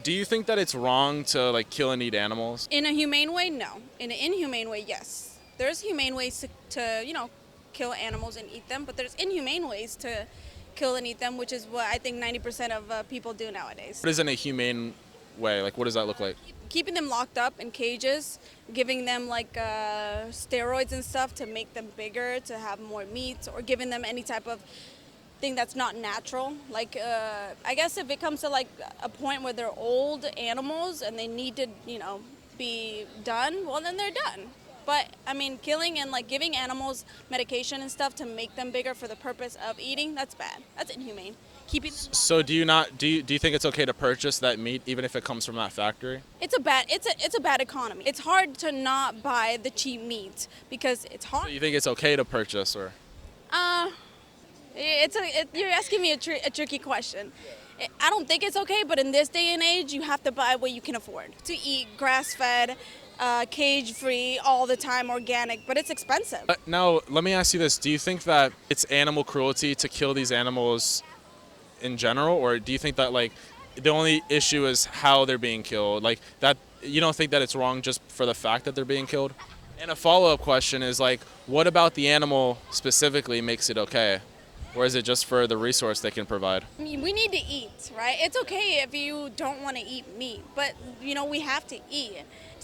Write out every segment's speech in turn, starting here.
Do you think that it's wrong to like kill and eat animals? In a humane way, no. In an inhumane way, yes. There's humane ways to kill animals and eat them, but there's inhumane ways to kill and eat them, which is what I think 90% of people do nowadays. What is in a humane way? Like, what does that look like? Keeping them locked up in cages, giving them like steroids and stuff to make them bigger, to have more meat, or giving them any type of thing that's not natural. Like, I guess if it comes to like a point where they're old animals and they need to, be done, well, then they're done. But I mean, killing and like giving animals medication and stuff to make them bigger for the purpose of eating, that's bad. That's inhumane. Keeping them So do you not do you think it's okay to purchase that meat even if it comes from that factory? it's a bad economy. It's hard to not buy the cheap meat because it's So hard. you think it's okay to purchase or? Uh, you're asking me a tricky question. I don't think it's okay, but in this day and age, you have to buy what you can afford. To eat grass-fed, cage-free, all the time, organic, but it's expensive. Now, let me ask you this. Do you think that it's animal cruelty to kill these animals in general, or do you think that like the only issue is how they're being killed? Like that you don't think that it's wrong just for the fact that they're being killed? And a follow-up question is like, what about the animal specifically makes it okay? Or is it just for the resource they can provide? I mean, we need to eat, right? It's okay if you don't want to eat meat, but we have to eat.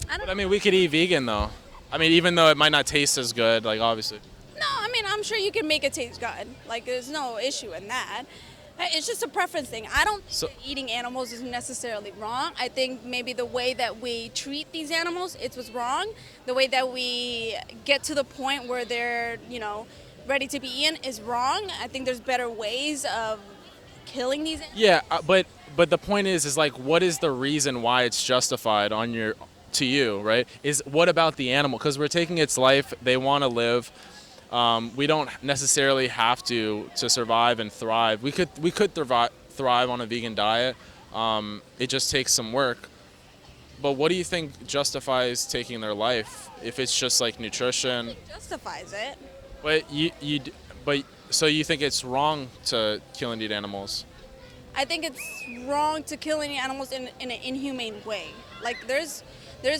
I don't. But I mean, we could eat vegan though. I mean, even though it might not taste as good, like obviously. No, I mean, I'm sure you can make it taste good. Like, there's no issue in that. It's just a preference thing. I don't So, think that eating animals is necessarily wrong. I think maybe the way that we treat these animals, it was wrong. The way that we get to the point where they're, ready to be eaten is wrong. I think there's better ways of killing these animals. yeah, but the point is like, what is the reason why it's justified on your to you, right? Is what about the animal? Because we're taking its life. They want to live. We don't necessarily have to survive and thrive. We could thrive on a vegan diet. It just takes some work. But what do you think justifies taking their life if it's just like nutrition? It justifies it. But but so you think it's wrong to kill and eat animals? I think it's wrong to kill any animals in an inhumane way. Like there's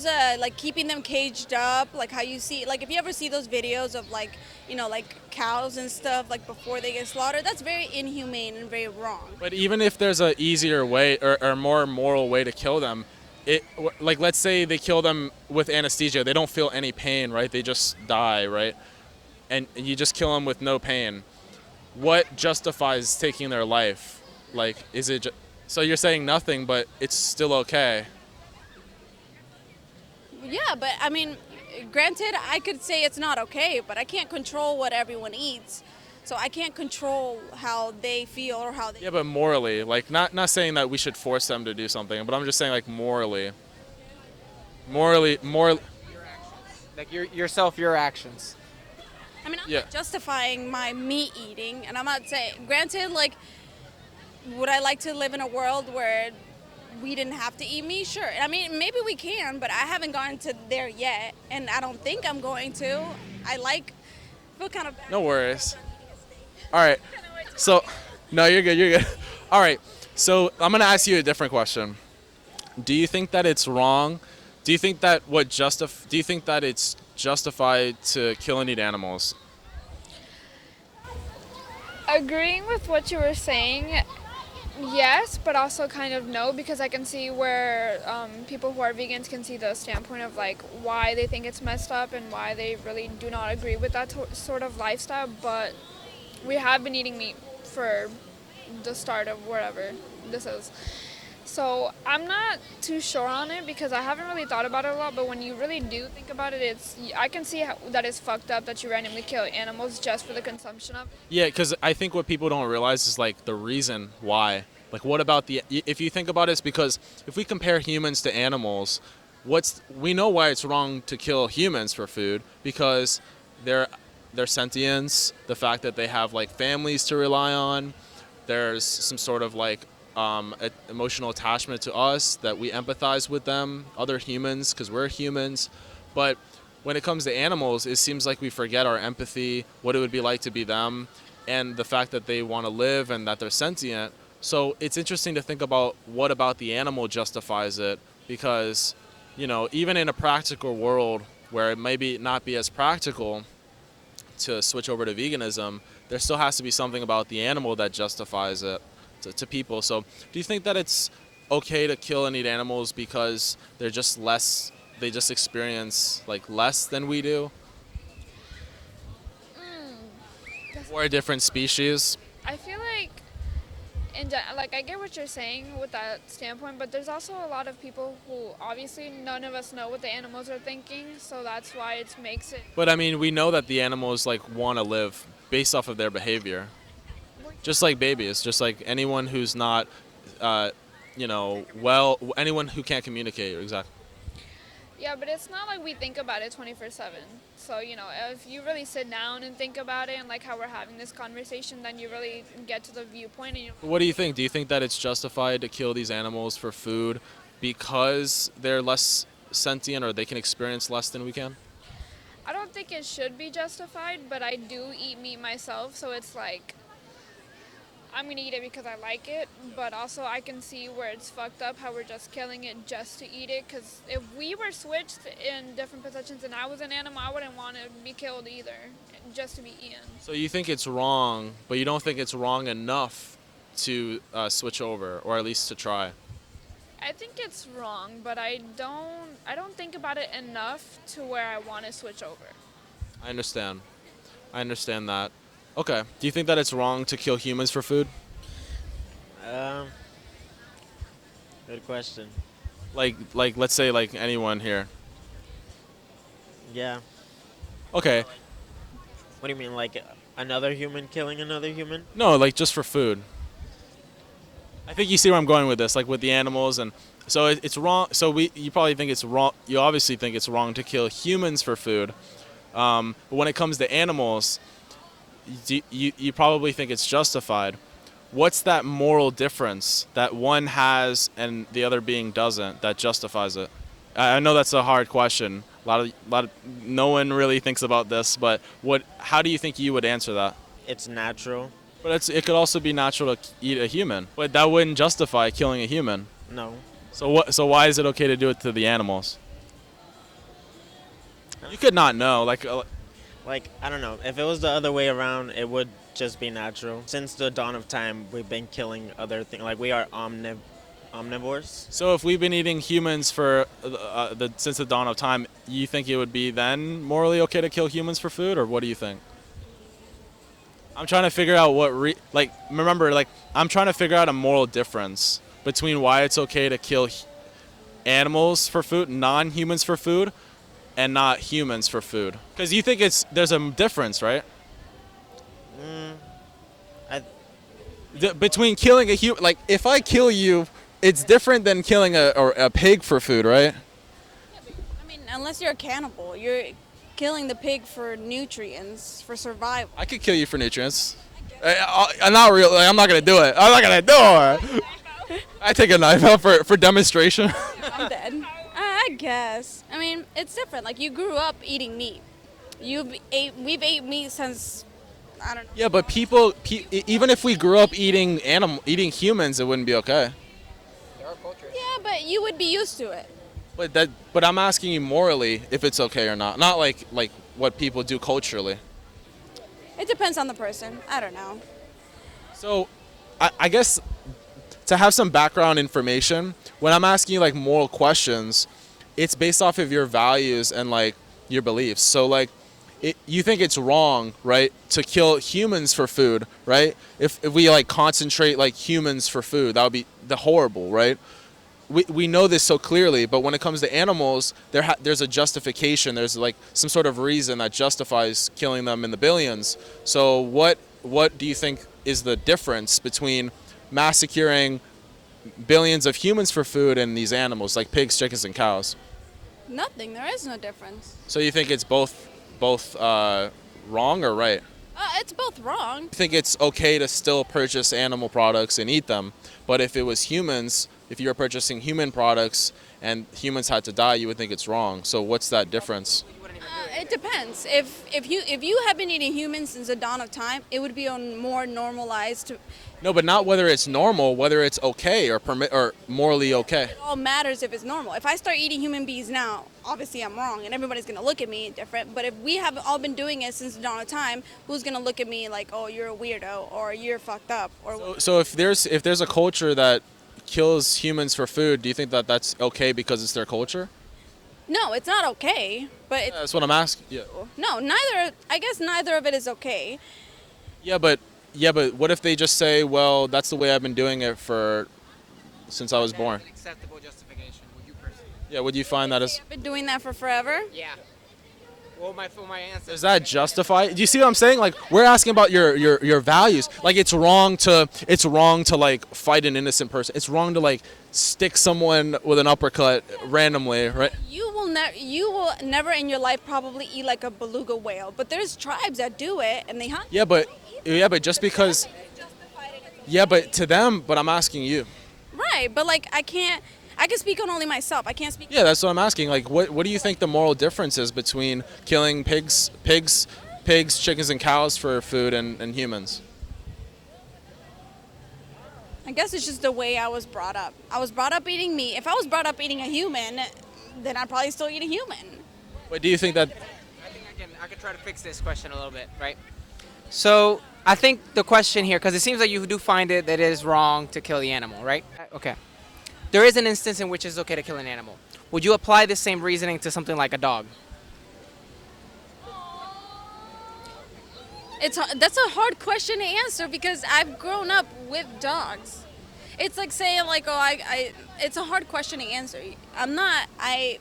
a like keeping them caged up, like how you see, like if you ever see those videos of like like cows and stuff like before they get slaughtered, that's very inhumane and very wrong. But even if there's a easier way or more moral way to kill them, like let's say they kill them with anesthesia, they don't feel any pain, right? They just die, right? And you just kill them with no pain. What justifies taking their life? Like, is it? So you're saying nothing, but it's still okay. Yeah, but I mean, granted, I could say it's not okay, but I can't control what everyone eats. So I can't control how they feel or how they. Yeah, but morally, like not saying that we should force them to do something, but I'm just saying like morally. Like yourself, your actions. I mean, I'm Yeah. not justifying my meat eating, and I'm not saying. Granted, like, would I like to live in a world where we didn't have to eat meat? Sure. I mean, maybe we can, but I haven't gotten to there yet, and I don't think I'm going to. Feel kind of bad. No worries. All right. So, no, you're good. You're good. All right. So I'm gonna ask you a different question. Do you think that it's wrong? Do you think that Do you think that it's justified to kill and eat animals? Agreeing with what you were saying, yes, but also kind of no, because I can see where people who are vegans can see the standpoint of like why they think it's messed up and why they really do not agree with that sort of lifestyle. But we have been eating meat for the start of wherever this is. So I'm not too sure on it because I haven't really thought about it a lot, but when you really do think about it, I can see that it's fucked up that you randomly kill animals just for the consumption of it. Yeah, because I think what people don't realize is like the reason why. Like, what about if you think about it, it's because if we compare humans to animals, we know why it's wrong to kill humans for food because their sentience, the fact that they have like families to rely on, there's some sort of like emotional attachment to us that we empathize with them, other humans, because we're humans. But when it comes to animals, it seems like we forget our empathy, what it would be like to be them, and the fact that they want to live and that they're sentient. So it's interesting to think about what about the animal justifies it, because, even in a practical world where it maybe not be as practical to switch over to veganism, there still has to be something about the animal that justifies it to people. So do you think that it's okay to kill and eat animals because they're just less, they just experience like less than we do? Or a different species? I feel like, like I get what you're saying with that standpoint, but there's also a lot of people who obviously none of us know what the animals are thinking, so that's why it makes it. But I mean, we know that the animals like want to live based off of their behavior. Just like babies, just like anyone who's not, anyone who can't communicate, exactly. Yeah, but it's not like we think about it 24/7. So, if you really sit down and think about it and like how we're having this conversation, then you really get to the viewpoint and you. What do you think? Do you think that it's justified to kill these animals for food because they're less sentient or they can experience less than we can? I don't think it should be justified, but I do eat meat myself, so it's like I'm gonna eat it because I like it, but also I can see where it's fucked up how we're just killing it just to eat it, because if we were switched in different positions and I was an animal, I wouldn't want to be killed either, just to be eaten. So you think it's wrong, but you don't think it's wrong enough to switch over, or at least to try? I think it's wrong, but I don't think about it enough to where I want to switch over. I understand. I understand that. Okay. Do you think that it's wrong to kill humans for food? Good question. Like let's say like anyone here. Yeah. Okay. What do you mean, like another human killing another human? No, like just for food. I think you see where I'm going with this, like with the animals, and so it's wrong. So you probably think it's wrong. You obviously think it's wrong to kill humans for food, but when it comes to animals, you probably think it's justified. What's that moral difference that one has and the other being doesn't that justifies it? I know that's a hard question. No one really thinks about this, but how do you think you would answer that? It's natural. But it could also be natural to eat a human. But that wouldn't justify killing a human. No. So why is it okay to do it to the animals? You could not know. Like I don't know. If it was the other way around, it would just be natural. Since the dawn of time, we've been killing other things. Like, we are omnivores. so if we've been eating humans for since the dawn of time, you think it would be then morally okay to kill humans for food, or what do you think? I'm trying to figure out I'm trying to figure out a moral difference between why it's okay to kill animals for food, non-humans for food, and not humans for food. Because you think there's a difference, right? Between killing a human, like if I kill you, it's different than killing a pig for food, right? I mean, unless you're a cannibal, you're killing the pig for nutrients, for survival. I could kill you for nutrients. I'm not real. I'm not gonna do it. I'm not gonna do it. I take a knife out for demonstration. I'm dead. I guess. I mean, it's different. Like, you grew up eating meat. We've ate meat since, I don't know. Yeah, but even if we grew up eating humans, it wouldn't be okay. There are cultures. Yeah, but you would be used to it. But I'm asking you morally if it's okay or not. Not like what people do culturally. It depends on the person. I don't know. So, I guess to have some background information, when I'm asking you like moral questions, it's based off of your values and like your beliefs. So like, you think it's wrong, right, to kill humans for food, right? If we like concentrate like humans for food, that would be horrible, right? We know this so clearly, but when it comes to animals, there's a justification. There's like some sort of reason that justifies killing them in the billions. So what do you think is the difference between massacring billions of humans for food and these animals like pigs, chickens, and cows? Nothing. There is no difference. So you think it's both wrong or right? It's both wrong. You think it's okay to still purchase animal products and eat them, but if it was humans, if you were purchasing human products and humans had to die, you would think it's wrong. So what's that difference? It depends. If you have been eating humans since the dawn of time, it would be on more normalized. No, but not whether it's normal, whether it's okay or permit or morally okay. It all matters if it's normal. If I start eating human beings now, obviously I'm wrong, and everybody's gonna look at me different. But if we have all been doing it since the dawn of time, who's gonna look at me like, oh, you're a weirdo, or you're fucked up, or So if there's a culture that kills humans for food, do you think that that's okay because it's their culture? no, it's not okay. But it's, That's what I'm asking. Yeah. no, neither. I guess neither of it is okay. Yeah, but what if they just say, well, that's the way I've been doing it for since I was born? An acceptable justification. Would you personally? Yeah, would you find that as I've been doing that for forever. Yeah. Well, my answer. does that justify? Do you see what I'm saying? Like we're asking about your values. Like it's wrong to like fight an innocent person. It's wrong to like stick someone with an uppercut randomly, right? You will never in your life probably eat like a beluga whale, but there's tribes that do it and they hunt. Yeah, but just because but to them, but I'm asking you. Right, but like I can speak on only myself. I can't speak. Yeah, that's what I'm asking. Like what do you think the moral difference is between killing pigs, chickens and cows for food and humans? I guess it's just the way I was brought up. I was brought up eating meat. If I was brought up eating a human, then I'd probably still eat a human. But do you think that I think I could try to fix this question a little bit, right? So I think the question here, because it seems like you do find it that it is wrong to kill the animal, right? Okay. There is an instance in which it's okay to kill an animal. Would you apply this same reasoning to something like a dog? That's a hard question to answer because I've grown up with dogs. It's like saying like, oh, it's a hard question to answer. I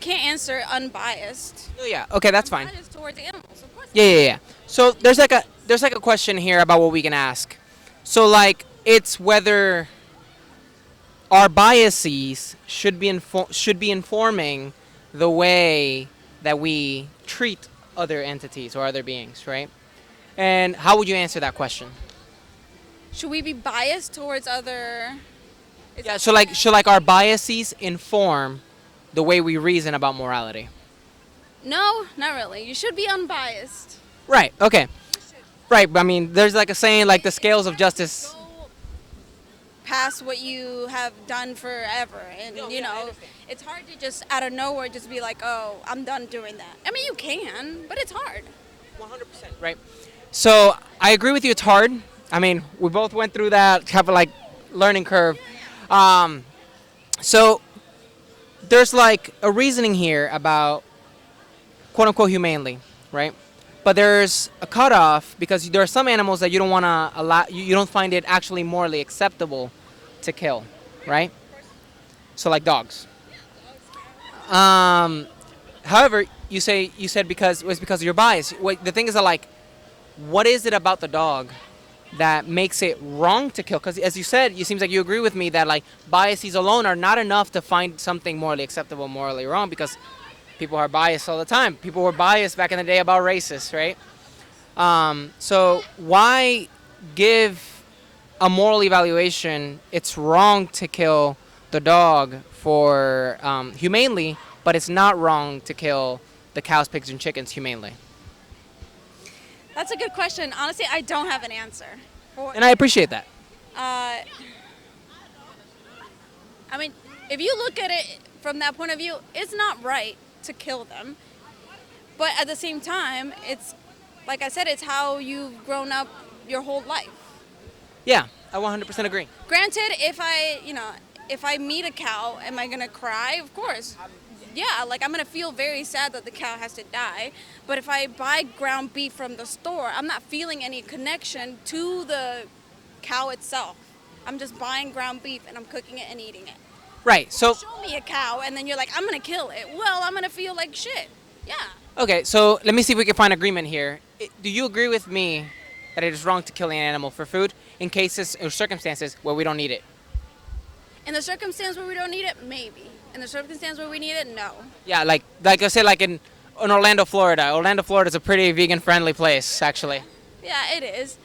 can't answer unbiased. Oh, yeah. Okay, that's fine. Biased towards animals, of course. Yeah. So there's like a question here about what we can ask. So like it's whether our biases should be informing the way that we treat other entities or other beings, right? And how would you answer that question? Should we be biased towards other? Yeah. So like should like our biases inform the way we reason about morality? No, not really. You should be unbiased. Right. Okay. Right. But I mean, there's like a saying like the scales of justice. Go past what you have done forever, and No, you yeah, I know, understand. it's hard to just out of nowhere just be like, oh, I'm done doing that. I mean, you can, but it's hard. 100%. Right. So I agree with you. It's hard. I mean, we both went through that kind of like learning curve. So there's like a reasoning here about quote unquote humanely, right? But there's a cutoff because there are some animals that you don't want to allow. You don't find it actually morally acceptable to kill, right? So like dogs. However, you said because it was because of your bias. The thing is that like, what is it about the dog that makes it wrong to kill? Because as you said, it seems like you agree with me that like biases alone are not enough to find something morally acceptable, morally wrong, because people are biased all the time. People were biased back in the day about racists, right? So why give a moral evaluation? It's wrong to kill the dog for humanely, but it's not wrong to kill the cows, pigs, and chickens humanely. That's a good question. Honestly, I don't have an answer. And I appreciate that. I mean, if you look at it from that point of view, it's not right to kill them. But at the same time, it's, like I said, it's how you've grown up your whole life. Yeah, I 100% agree. Granted, if I meet a cow, am I gonna cry? Of course. Yeah, like I'm gonna feel very sad that the cow has to die. But if I buy ground beef from the store, I'm not feeling any connection to the cow itself. I'm just buying ground beef and I'm cooking it and eating it. Right. So Show me a cow and then you're like, I'm gonna kill it. Well, I'm gonna feel like shit. Yeah. okay, so let me see if we can find agreement here. Do you agree with me that it is wrong to kill an animal for food in cases or circumstances where we don't need it? In the circumstance where we don't need it, maybe. In the circumstance where we need it, no. Yeah, like I said, like in Orlando, Florida. Orlando, Florida is a pretty vegan-friendly place, actually. Yeah, it is.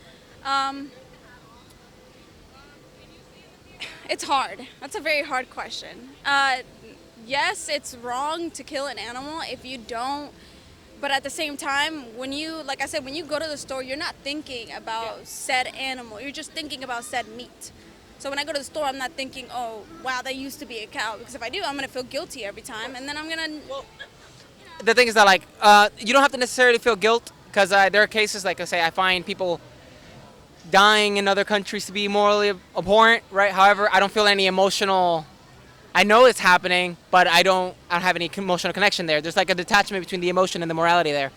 It's hard. That's a very hard question. Yes, it's wrong to kill an animal if you don't But at the same time, when you, like I said, when you go to the store, you're not thinking about said animal. You're just thinking about said meat. So when I go to the store, I'm not thinking, oh, wow, that used to be a cow. Because if I do, I'm going to feel guilty every time. And then I'm going to... The thing is that like you don't have to necessarily feel guilt because there are cases like I say I find people dying in other countries to be morally abhorrent, right? However, I don't feel any emotional. I know it's happening, but I don't have any emotional connection there. There's like a detachment between the emotion and the morality there.